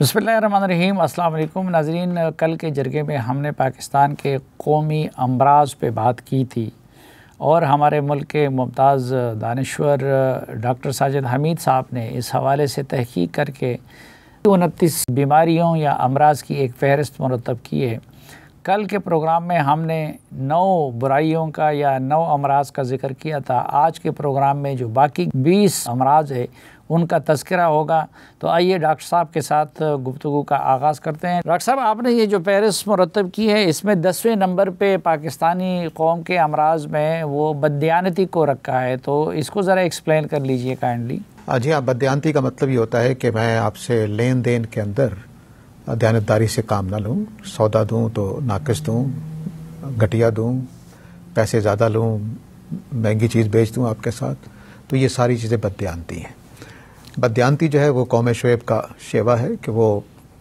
بسم اللہ الرحمن الرحیم۔ السلام علیکم ناظرین، کل کے جرگے میں ہم نے پاکستان کے قومی امراض پہ بات کی تھی اور ہمارے ملک کے ممتاز دانشور ڈاکٹر ساجد حمید صاحب نے اس حوالے سے تحقیق کر کے 29 بیماریوں یا امراض کی ایک فہرست مرتب کی ہے۔ کل کے پروگرام میں ہم نے 9 برائیوں کا یا 9 امراض کا ذکر کیا تھا۔ آج کے پروگرام میں جو باقی 20 امراض ہے ان کا تذکرہ ہوگا۔ تو آئیے ڈاکٹر صاحب کے ساتھ گفتگو کا آغاز کرتے ہیں۔ ڈاکٹر صاحب، آپ نے یہ جو فہرست مرتب کی ہے اس میں 10ویں نمبر پہ پاکستانی قوم کے امراض میں وہ بددیانتی کو رکھا ہے، تو اس کو ذرا ایکسپلین کر لیجئے کائنڈلی۔ جی ہاں، بددیانتی کا مطلب یہ ہوتا ہے کہ میں آپ سے لین دین کے اندر دیانتداری سے کام نہ لوں، سودا دوں تو ناقص دوں، گھٹیا دوں، پیسے زیادہ لوں، مہنگی چیز بیچ دوں آپ کے ساتھ، تو یہ ساری چیزیں بددیانتی ہیں۔ بددیانتی جو ہے وہ قوم شعیب کا شیوا ہے کہ وہ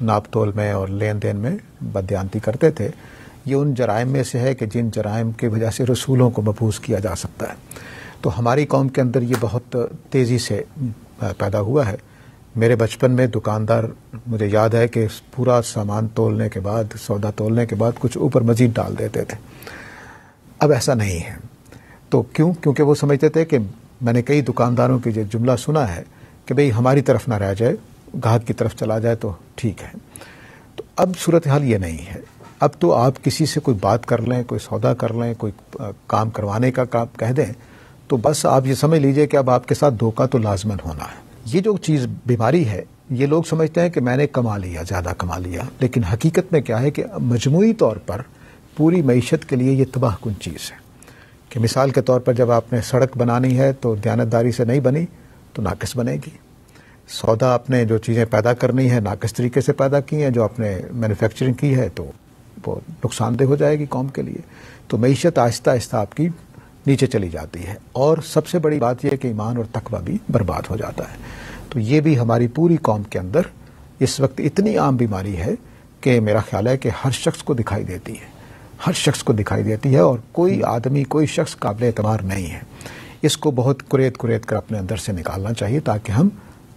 ناپ تول میں اور لین دین میں بددیانتی کرتے تھے۔ یہ ان جرائم میں سے ہے کہ جن جرائم کی وجہ سے رسولوں کو مبعوث کیا جا سکتا ہے۔ تو ہماری قوم کے اندر یہ بہت تیزی سے پیدا ہوا ہے۔ میرے بچپن میں دکاندار، مجھے یاد ہے کہ پورا سامان تولنے کے بعد، سودا تولنے کے بعد کچھ اوپر مزید ڈال دیتے تھے۔ اب ایسا نہیں ہے۔ تو کیونکہ وہ سمجھتے تھے کہ میں نے کئی دکانداروں کی یہ جملہ سنا ہے کہ بھئی ہماری طرف نہ رہ جائے، گاہک کی طرف چلا جائے تو ٹھیک ہے۔ تو اب صورتحال یہ نہیں ہے۔ اب تو آپ کسی سے کوئی بات کر لیں، کوئی سودا کر لیں، کوئی کام کروانے کا کام کہہ دیں تو بس آپ یہ سمجھ لیجئے کہ اب آپ کے ساتھ دھوکہ تو لازماً ہونا ہے۔ یہ جو چیز بیماری ہے، یہ لوگ سمجھتے ہیں کہ میں نے کما لیا، زیادہ کما لیا، لیکن حقیقت میں کیا ہے کہ مجموعی طور پر پوری معیشت کے لیے یہ تباہ کن چیز ہے۔ کہ مثال کے طور پر جب آپ نے سڑک بنانی ہے تو دیانتداری سے نہیں بنی تو ناقص بنے گی۔ سودا آپ نے جو چیزیں پیدا کرنی ہے ناقص طریقے سے پیدا کی ہیں، جو آپ نے مینوفیکچرنگ کی ہے تو وہ نقصان دہ ہو جائے گی قوم کے لیے۔ تو معیشت آہستہ آہستہ آپ کی نیچے چلی جاتی ہے، اور سب سے بڑی بات یہ ہے کہ ایمان اور تقویٰ بھی برباد ہو جاتا ہے۔ تو یہ بھی ہماری پوری قوم کے اندر اس وقت اتنی عام بیماری ہے کہ میرا خیال ہے کہ ہر شخص کو دکھائی دیتی ہے، ہر شخص کو دکھائی دیتی ہے، اور کوئی آدمی، کوئی شخص قابل اعتبار نہیں ہے۔ اس کو بہت کریت کر اپنے اندر سے نکالنا چاہیے تاکہ ہم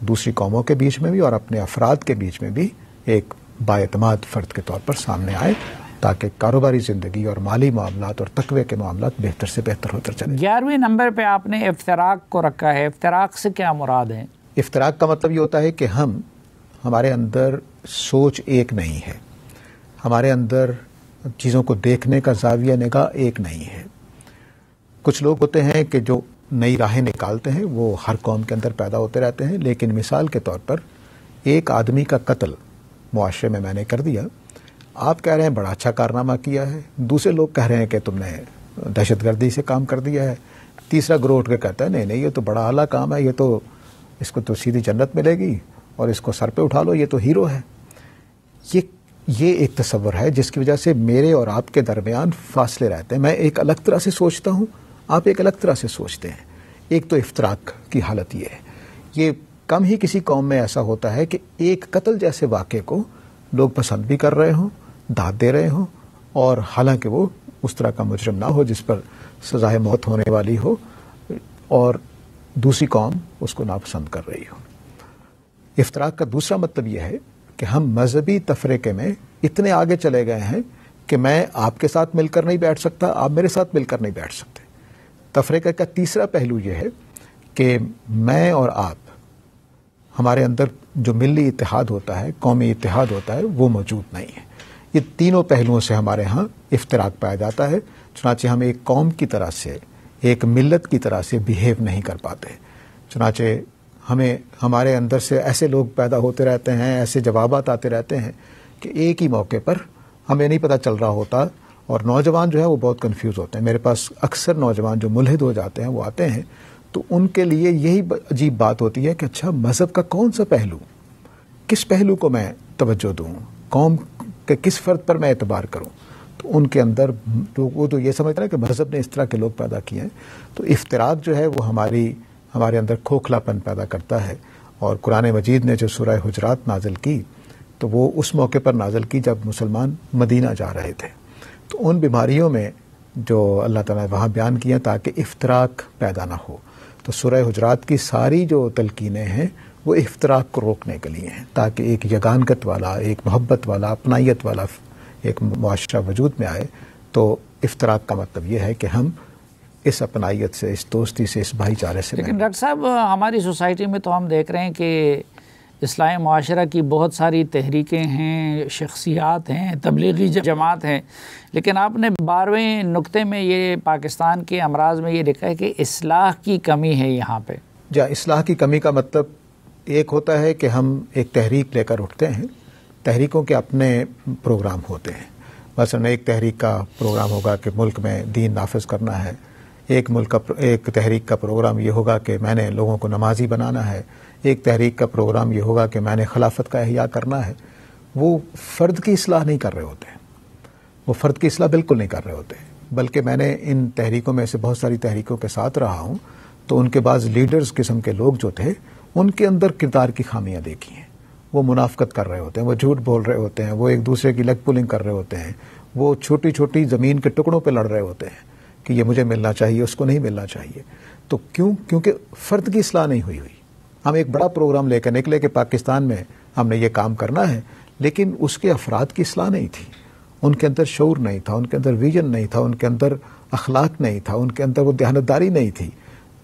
دوسری قوموں کے بیچ میں بھی اور اپنے افراد کے بیچ میں بھی ایک بااعتماد فرد کے طور پر سامنے آئے، تاکہ کاروباری زندگی اور مالی معاملات اور تقوی کے معاملات بہتر سے بہتر ہوتے چلیں۔ 11ویں نمبر پہ آپ نے افتراق کو رکھا ہے۔ افتراق سے کیا مراد ہے؟ افتراق کا مطلب یہ ہوتا ہے کہ ہمارے اندر سوچ ایک نہیں ہے، ہمارے اندر چیزوں کو دیکھنے کا زاویہ نگاہ ایک نہیں ہے۔ کچھ لوگ ہوتے ہیں کہ جو نئی راہیں نکالتے ہیں، وہ ہر قوم کے اندر پیدا ہوتے رہتے ہیں، لیکن مثال کے طور پر ایک آدمی کا قتل معاشرے میں نے کر دیا، آپ کہہ رہے ہیں بڑا اچھا کارنامہ کیا ہے، دوسرے لوگ کہہ رہے ہیں کہ تم نے دہشت گردی سے کام کر دیا ہے، تیسرا گروہ اٹھ کے کہتا ہے نہیں یہ تو بڑا اعلیٰ کام ہے، یہ تو اس کو تو سیدھی جنت ملے گی، اور اس کو سر پہ اٹھا لو، یہ تو ہیرو ہے۔ یہ ایک تصور ہے جس کی وجہ سے میرے اور آپ کے درمیان فاصلے رہتے ہیں۔ میں ایک الگ طرح سے سوچتا ہوں، آپ ایک الگ طرح سے سوچتے ہیں۔ ایک تو افتراق کی حالت یہ ہے، یہ کم ہی کسی قوم میں ایسا ہوتا ہے کہ ایک قتل جیسے واقعے کو لوگ پسند بھی کر رہے ہوں، داد دے رہے ہوں، اور حالانکہ وہ اس طرح کا مجرم نہ ہو جس پر سزائے موت ہونے والی ہو، اور دوسری قوم اس کو ناپسند کر رہی ہو۔ افتراق کا دوسرا مطلب یہ ہے کہ ہم مذہبی تفرقے میں اتنے آگے چلے گئے ہیں کہ میں آپ کے ساتھ مل کر نہیں بیٹھ سکتا، آپ میرے ساتھ مل کر نہیں بیٹھ سکتے۔ تفرقے کا تیسرا پہلو یہ ہے کہ میں اور آپ، ہمارے اندر جو ملی اتحاد ہوتا ہے، قومی اتحاد ہوتا ہے، وہ موجود نہیں ہے۔ یہ تینوں پہلوؤں سے ہمارے ہاں افتراق پایا جاتا ہے، چنانچہ ہم ایک قوم کی طرح سے، ایک ملت کی طرح سے بہیو نہیں کر پاتے۔ چنانچہ ہمارے اندر سے ایسے لوگ پیدا ہوتے رہتے ہیں، ایسے جوابات آتے رہتے ہیں کہ ایک ہی موقع پر ہمیں نہیں پتہ چل رہا ہوتا، اور نوجوان جو ہے وہ بہت کنفیوز ہوتے ہیں۔ میرے پاس اکثر نوجوان جو ملحد ہو جاتے ہیں وہ آتے ہیں، تو ان کے لیے یہی عجیب بات ہوتی ہے کہ اچھا مذہب کا کون سا پہلو، کس پہلو کو میں توجہ دوں، قوم کے کس فرد پر میں اعتبار کروں؟ تو ان کے اندر وہ تو یہ سمجھتے ہیں کہ مذہب نے اس طرح کے لوگ پیدا کیے ہیں۔ تو افتراق جو ہے وہ ہمارے اندر کھوکھلا پن پیدا کرتا ہے، اور قرآن مجید نے جو سورہ حجرات نازل کی تو وہ اس موقع پر نازل کی جب مسلمان مدینہ جا رہے تھے۔ تو ان بیماریوں میں جو اللہ تعالیٰ نے وہاں بیان کیا تاکہ افتراق پیدا نہ ہو، تو سورہ حجرات کی ساری جو تلقینیں ہیں وہ افتراق کو روکنے کے لیے ہیں، تاکہ ایک یگانگت والا، ایک محبت والا، اپنائیت والا ایک معاشرہ وجود میں آئے۔ تو افتراق کا مطلب یہ ہے کہ ہم اس اپنائیت سے، اس دوستی سے، اس بھائی چارے سے۔ لیکن ڈاکٹر صاحب ہماری سوسائٹی میں تو ہم دیکھ رہے ہیں کہ اسلامی معاشرہ کی بہت ساری تحریکیں ہیں، شخصیات ہیں، تبلیغی جماعت ہیں، لیکن آپ نے 12ویں نقطے میں یہ پاکستان کے امراض میں یہ لکھا ہے کہ اصلاح کی کمی ہے یہاں پہ۔ اصلاح کی کمی کا مطلب ایک ہوتا ہے کہ ہم ایک تحریک لے کر اٹھتے ہیں، تحریکوں کے اپنے پروگرام ہوتے ہیں۔ مثلا ایک تحریک کا پروگرام ہوگا کہ ملک میں دین نافذ کرنا ہے، ایک تحریک کا پروگرام یہ ہوگا کہ میں نے لوگوں کو نمازی بنانا ہے، ایک تحریک کا پروگرام یہ ہوگا کہ میں نے خلافت کا احیاء کرنا ہے۔ وہ فرد کی اصلاح نہیں کر رہے ہوتے، وہ فرد کی اصلاح بالکل نہیں کر رہے ہوتے، بلکہ میں نے ان تحریکوں میں سے بہت ساری تحریکوں کے ساتھ رہا ہوں، تو ان کے بعض لیڈرز قسم کے لوگ جو تھے ان کے اندر کردار کی خامیاں دیکھی ہیں۔ وہ منافقت کر رہے ہوتے ہیں، وہ جھوٹ بول رہے ہوتے ہیں، وہ ایک دوسرے کی لیگ پولنگ کر رہے ہوتے ہیں، وہ چھوٹی چھوٹی زمین کے ٹکڑوں پہ لڑ رہے ہوتے ہیں کہ یہ مجھے ملنا چاہیے، اس کو نہیں ملنا چاہیے۔ تو کیونکہ فرد کی اصلاح نہیں ہوئی۔ ہم ایک بڑا پروگرام لے کر نکلے کہ پاکستان میں ہم نے یہ کام کرنا ہے، لیکن اس کے افراد کی اصلاح نہیں تھی، ان کے اندر شعور نہیں تھا، ان کے اندر ویژن نہیں تھا، ان کے اندر اخلاق نہیں تھا، ان کے اندر وہ دیانتداری نہیں تھی۔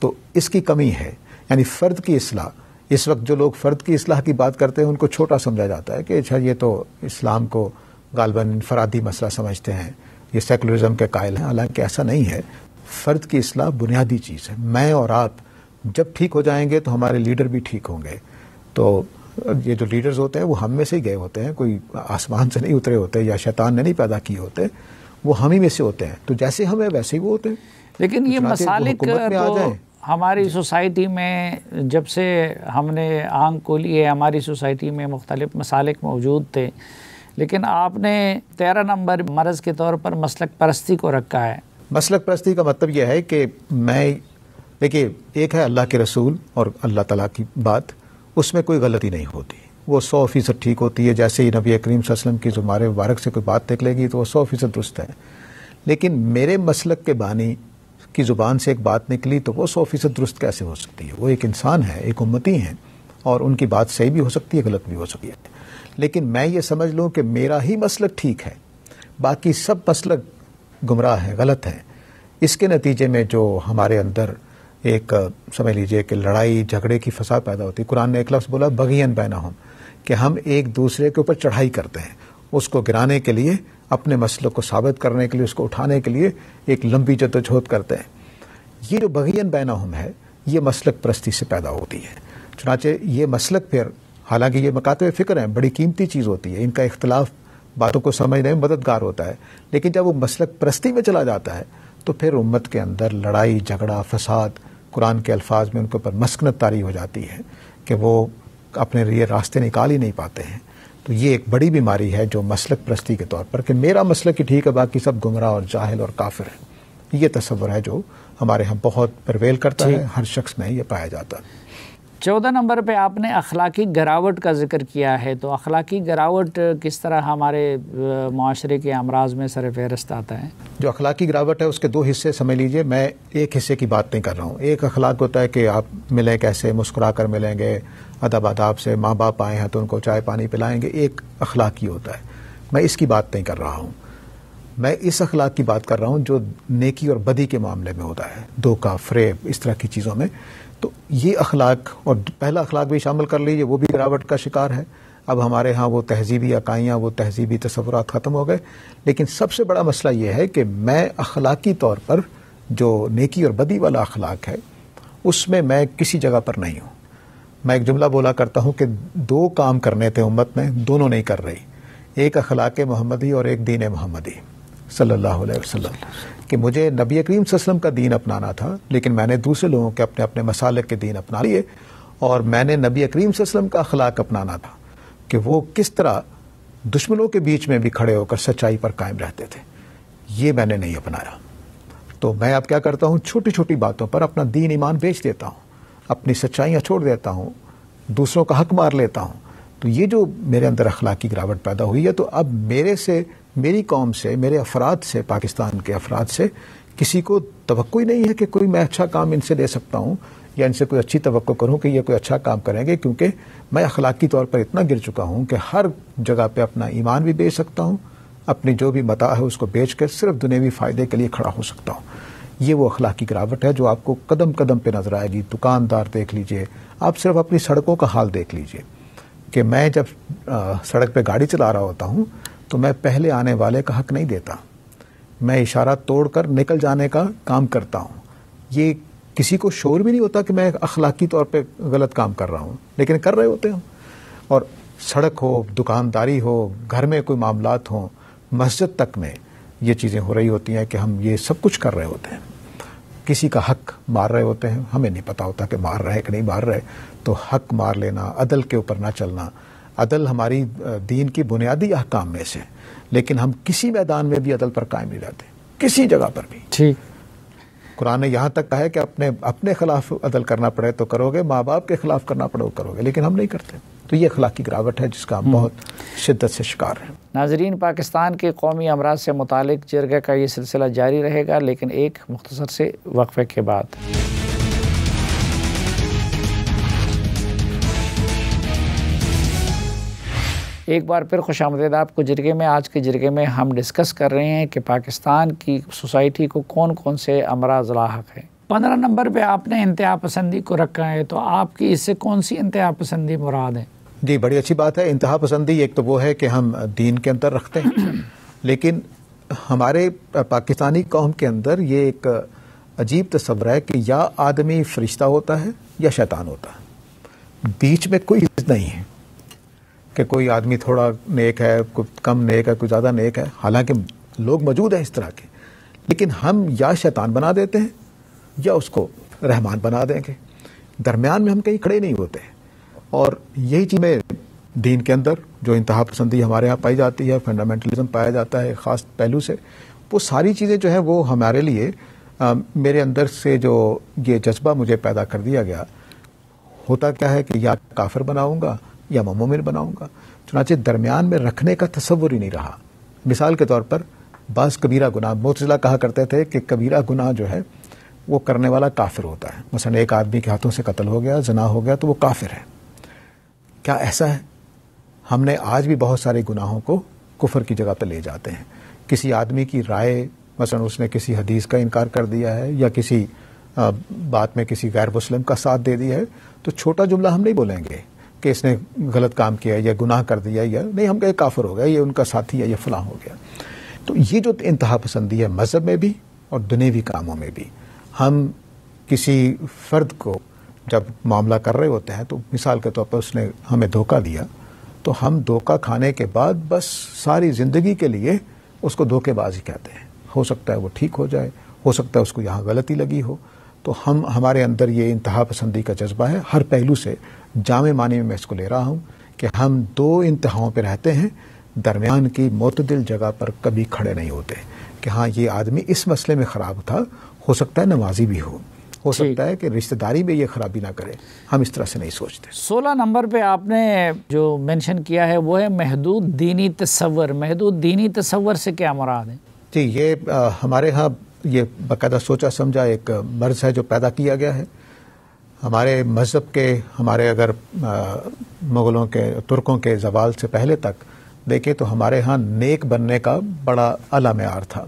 تو اس کی کمی ہے، یعنی فرد کی اصلاح۔ اس وقت جو لوگ فرد کی اصلاح کی بات کرتے ہیں ان کو چھوٹا سمجھا جاتا ہے کہ اچھا یہ تو اسلام کو غالباً انفرادی مسئلہ سمجھتے ہیں، یہ سیکولرزم کے قائل ہیں، حالانکہ ایسا نہیں ہے۔ فرد کی اصلاح بنیادی چیز ہے۔ میں اور آپ جب ٹھیک ہو جائیں گے تو ہمارے لیڈر بھی ٹھیک ہوں گے۔ تو یہ جو لیڈرز ہوتے ہیں وہ ہم میں سے ہی گئے ہوتے ہیں، کوئی آسمان سے نہیں اترے ہوتے یا شیطان نے نہیں پیدا کیے ہوتے، وہ ہم ہی میں سے ہوتے ہیں۔ تو جیسے ہم ہیں ویسے ہی وہ ہوتے ہیں۔ لیکن یہ مسالک تو ہماری سوسائٹی میں جب سے ہم نے آنکھ کھولی ہے، ہماری سوسائٹی میں مختلف مسالک موجود تھے، لیکن آپ نے 13 نمبر مرض کے طور پر مسلک پرستی کو رکھا ہے۔ مسلک پرستی کا مطلب یہ ہے کہ دیکھیے، ایک ہے اللہ کے رسول اور اللہ تعالیٰ کی بات، اس میں کوئی غلطی نہیں ہوتی، وہ 100% ٹھیک ہوتی ہے۔ جیسے ہی نبی کریم صلی اللہ علیہ وسلم کی زمار مبارک سے کوئی بات نکلے گی تو وہ 100% درست ہے، لیکن میرے مسلک کے بانی کی زبان سے ایک بات نکلی تو وہ 100% درست کیسے ہو سکتی ہے؟ وہ ایک انسان ہے، ایک امتی ہیں، اور ان کی بات صحیح بھی ہو سکتی ہے، غلط بھی ہو سکتی ہے۔ لیکن میں یہ سمجھ لوں کہ میرا ہی مسلک ٹھیک ہے، باقی سب مسلک گمراہ ہے، غلط ہے۔ اس کے نتیجے میں جو ہمارے اندر ایک سمجھ لیجئے کہ لڑائی جھگڑے کی فضا پیدا ہوتی ہے۔ قرآن نے ایک لفظ بولا بغین بینہم، کہ ہم ایک دوسرے کے اوپر چڑھائی کرتے ہیں، اس کو گرانے کے لیے، اپنے مسلک کو ثابت کرنے کے لیے، اس کو اٹھانے کے لیے ایک لمبی جدوجہد کرتے ہیں۔ یہ جو بغین بینہم ہے، یہ مسلک پرستی سے پیدا ہوتی ہے۔ چنانچہ یہ مسلک پھر، حالانکہ یہ مکاتب فکر ہیں، بڑی قیمتی چیز ہوتی ہے، ان کا اختلاف باتوں کو سمجھنے میں مددگار ہوتا ہے، لیکن جب وہ مسلک پرستی میں چلا جاتا ہے تو پھر امت کے اندر لڑائی جھگڑا فساد، قرآن کے الفاظ میں ان کے اوپر مسکنت طاری ہو جاتی ہے کہ وہ اپنے لیے راستے نکال ہی نہیں پاتے ہیں۔ تو یہ ایک بڑی بیماری ہے جو مسلک پرستی کے طور پر، کہ میرا مسلک ہی ٹھیک ہے، باقی سب گمراہ اور جاہل اور کافر ہیں۔ یہ تصور ہے جو ہمارے ہاں بہت پرویل کرتا ہے، ہر شخص میں یہ پایا جاتا ہے۔ 14 نمبر پہ آپ نے اخلاقی گراوٹ کا ذکر کیا ہے، تو اخلاقی گراوٹ کس طرح ہمارے معاشرے کے امراض میں سر فہرست آتا ہے؟ جو اخلاقی گراوٹ ہے اس کے 2 حصے سمجھ لیجئے، میں ایک حصے کی بات نہیں کر رہا ہوں۔ ایک اخلاق ہوتا ہے کہ آپ ملیں کیسے، مسکرا کر ملیں گے، ادب آداب سے، ماں باپ آئے ہیں تو ان کو چائے پانی پلائیں گے، ایک اخلاقی ہوتا ہے۔ میں اس کی بات نہیں کر رہا ہوں، میں اس اخلاق کی بات کر رہا ہوں جو نیکی اور بدی کے معاملے میں ہوتا ہے، دھوکہ فریب، اس طرح کی چیزوں میں۔ تو یہ اخلاق، اور پہلا اخلاق بھی شامل کر لیجیے، وہ بھی گراوٹ کا شکار ہے۔ اب ہمارے ہاں وہ تہذیبی عقائیاں، وہ تہذیبی تصورات ختم ہو گئے۔ لیکن سب سے بڑا مسئلہ یہ ہے کہ میں اخلاقی طور پر جو نیکی اور بدی والا اخلاق ہے اس میں کسی جگہ پر نہیں ہوں۔ میں ایک جملہ بولا کرتا ہوں کہ 2 کام کرنے تھے امت میں، دونوں نہیں کر رہی، ایک اخلاق محمدی اور ایک دین محمدی صلی اللہ علیہ وسلم، کہ مجھے نبی کریم صلی اللہ علیہ وسلم کا دین اپنانا تھا، لیکن میں نے دوسرے لوگوں کے اپنے اپنے مسالک کے دین اپنا لیے، اور میں نے نبی کریم صلی اللہ علیہ وسلم کا اخلاق اپنانا تھا کہ وہ کس طرح دشمنوں کے بیچ میں بھی کھڑے ہو کر سچائی پر قائم رہتے تھے۔ یہ میں نے نہیں اپنایا۔ تو میں اب کیا کرتا ہوں، چھوٹی چھوٹی باتوں پر اپنا دین ایمان بیچ دیتا ہوں، اپنی سچائیاں چھوڑ دیتا ہوں، دوسروں کا حق مار لیتا ہوں۔ تو یہ جو میرے اندر اخلاقی گراوٹ پیدا ہوئی ہے، تو اب میرے سے، میری قوم سے، میرے افراد سے، پاکستان کے افراد سے کسی کو توقع ہی نہیں ہے کہ کوئی میں اچھا کام ان سے لے سکتا ہوں، یا ان سے کوئی اچھی توقع کروں کہ یہ کوئی اچھا کام کریں گے، کیونکہ میں اخلاقی طور پر اتنا گر چکا ہوں کہ ہر جگہ پہ اپنا ایمان بھی بیچ سکتا ہوں، اپنی جو بھی متاع ہے اس کو بیچ کر صرف دنیوی فائدے کے لیے کھڑا ہو سکتا ہوں۔ یہ وہ اخلاقی گراوٹ ہے جو آپ کو قدم قدم پہ نظر آئے گی۔ دکاندار دیکھ لیجئے، آپ صرف اپنی سڑکوں کا حال دیکھ لیجئے کہ میں جب سڑک پہ گاڑی چلا رہا ہوتا ہوں تو میں پہلے آنے والے کا حق نہیں دیتا، میں اشارہ توڑ کر نکل جانے کا کام کرتا ہوں۔ یہ کسی کو شعور بھی نہیں ہوتا کہ میں اخلاقی طور پہ غلط کام کر رہا ہوں، لیکن کر رہے ہوتے ہیں۔ اور سڑک ہو، دکانداری ہو، گھر میں کوئی معاملات ہوں، مسجد تک میں یہ چیزیں ہو رہی ہوتی ہیں کہ ہم یہ سب کچھ کر رہے ہوتے ہیں، کسی کا حق مار رہے ہوتے ہیں، ہمیں نہیں پتا ہوتا کہ مار رہے کہ نہیں مار رہے، تو حق مار لینا، عدل کے اوپر نہ چلنا۔ عدل ہماری دین کی بنیادی احکام میں سے، لیکن ہم کسی میدان میں بھی عدل پر قائم نہیں رہتے، کسی جگہ پر بھی۔ ٹھیک، قرآن نے یہاں تک کہا ہے کہ اپنے خلاف عدل کرنا پڑے تو کرو گے، ماں باپ کے خلاف کرنا پڑے تو کرو گے، لیکن ہم نہیں کرتے۔ تو یہ اخلاقی گراوٹ ہے جس کا ہم بہت شدت سے شکار ہیں۔ ناظرین، پاکستان کے قومی امراض سے متعلق جرگہ کا یہ سلسلہ جاری رہے گا، لیکن ایک مختصر سے وقفے کے بعد۔ ایک بار پھر خوش آمدید آپ کو جرگے میں۔ آج کے جرگے میں ہم ڈسکس کر رہے ہیں کہ پاکستان کی سوسائٹی کو کون کون سے امراض لاحق ہیں۔ 15 نمبر پہ آپ نے انتہا پسندی کو رکھا ہے، تو آپ کی اس سے کون سی انتہا پسندی مراد ہے؟ جی، بڑی اچھی بات ہے۔ انتہا پسندی ایک تو وہ ہے کہ ہم دین کے اندر رکھتے ہیں، لیکن ہمارے پاکستانی قوم کے اندر یہ ایک عجیب تصور ہے کہ یا آدمی فرشتہ ہوتا ہے یا شیطان ہوتا ہے، بیچ میں کوئی چیز نہیں ہے کہ کوئی آدمی تھوڑا نیک ہے، کوئی کم نیک ہے، کوئی زیادہ نیک ہے۔ حالانکہ لوگ موجود ہیں اس طرح کے، لیکن ہم یا شیطان بنا دیتے ہیں یا اس کو رحمان بنا دیں گے، درمیان میں ہم کہیں کھڑے نہیں ہوتے۔ اور یہی چیز میں دین کے اندر جو انتہا پسندی ہمارے ہاں پائی جاتی ہے، فنڈامنٹلزم پایا جاتا ہے خاص پہلو سے، وہ ساری چیزیں جو ہیں وہ ہمارے لیے میرے اندر سے جو یہ جذبہ مجھے پیدا کر دیا گیا، ہوتا کیا ہے کہ یا کافر بناؤں گا یا مومن بناؤں گا، چنانچہ درمیان میں رکھنے کا تصور ہی نہیں رہا۔ مثال کے طور پر بعض کبیرہ گناہ، معتزلہ کہا کرتے تھے کہ کبیرہ گناہ جو ہے وہ کرنے والا کافر ہوتا ہے۔ مثلا ایک آدمی کے ہاتھوں سے قتل ہو گیا، زنا ہو گیا، تو وہ کافر ہے۔ کیا ایسا ہے؟ ہم نے آج بھی بہت سارے گناہوں کو کفر کی جگہ پہ لے جاتے ہیں۔ کسی آدمی کی رائے، مثلا اس نے کسی حدیث کا انکار کر دیا ہے یا کسی بات میں کسی غیر مسلم کا ساتھ دے دیا ہے، تو چھوٹا جملہ ہم نہیں بولیں گے کہ اس نے غلط کام کیا یا گناہ کر دیا، یا نہیں، ہم کہیں کافر ہو گیا، یہ ان کا ساتھی ہے، یہ فلاں ہو گیا۔ تو یہ جو انتہا پسندی ہے مذہب میں بھی اور دنیوی کاموں میں بھی، ہم کسی فرد کو جب معاملہ کر رہے ہوتے ہیں تو مثال کے طور پر اس نے ہمیں دھوکہ دیا، تو ہم دھوکہ کھانے کے بعد بس ساری زندگی کے لیے اس کو دھوکے بازی کہتے ہیں۔ ہو سکتا ہے وہ ٹھیک ہو جائے، ہو سکتا ہے اس کو یہاں غلطی لگی ہو۔ تو ہمارے اندر یہ انتہا پسندی کا جذبہ ہے، ہر پہلو سے جامع معنی میں اس کو لے رہا ہوں کہ ہم دو انتہاؤں پہ رہتے ہیں، درمیان کی معتدل جگہ پر کبھی کھڑے نہیں ہوتے کہ ہاں یہ آدمی اس مسئلے میں خراب تھا، ہو سکتا ہے نمازی بھی ہو سکتا ہے کہ رشتہ داری میں یہ خرابی نہ کرے، ہم اس طرح سے نہیں سوچتے۔ 16 نمبر پہ آپ نے جو مینشن کیا ہے وہ ہے محدود دینی تصور۔ محدود دینی تصور سے کیا مراد ہے؟ جی، یہ ہمارے ہاں یہ باقاعدہ سوچا سمجھا ایک مرض ہے جو پیدا کیا گیا ہے ہمارے مذہب کے۔ ہمارے اگر مغلوں کے، ترکوں کے زوال سے پہلے تک دیکھیں تو ہمارے ہاں نیک بننے کا بڑا اعلیٰ معیار تھا،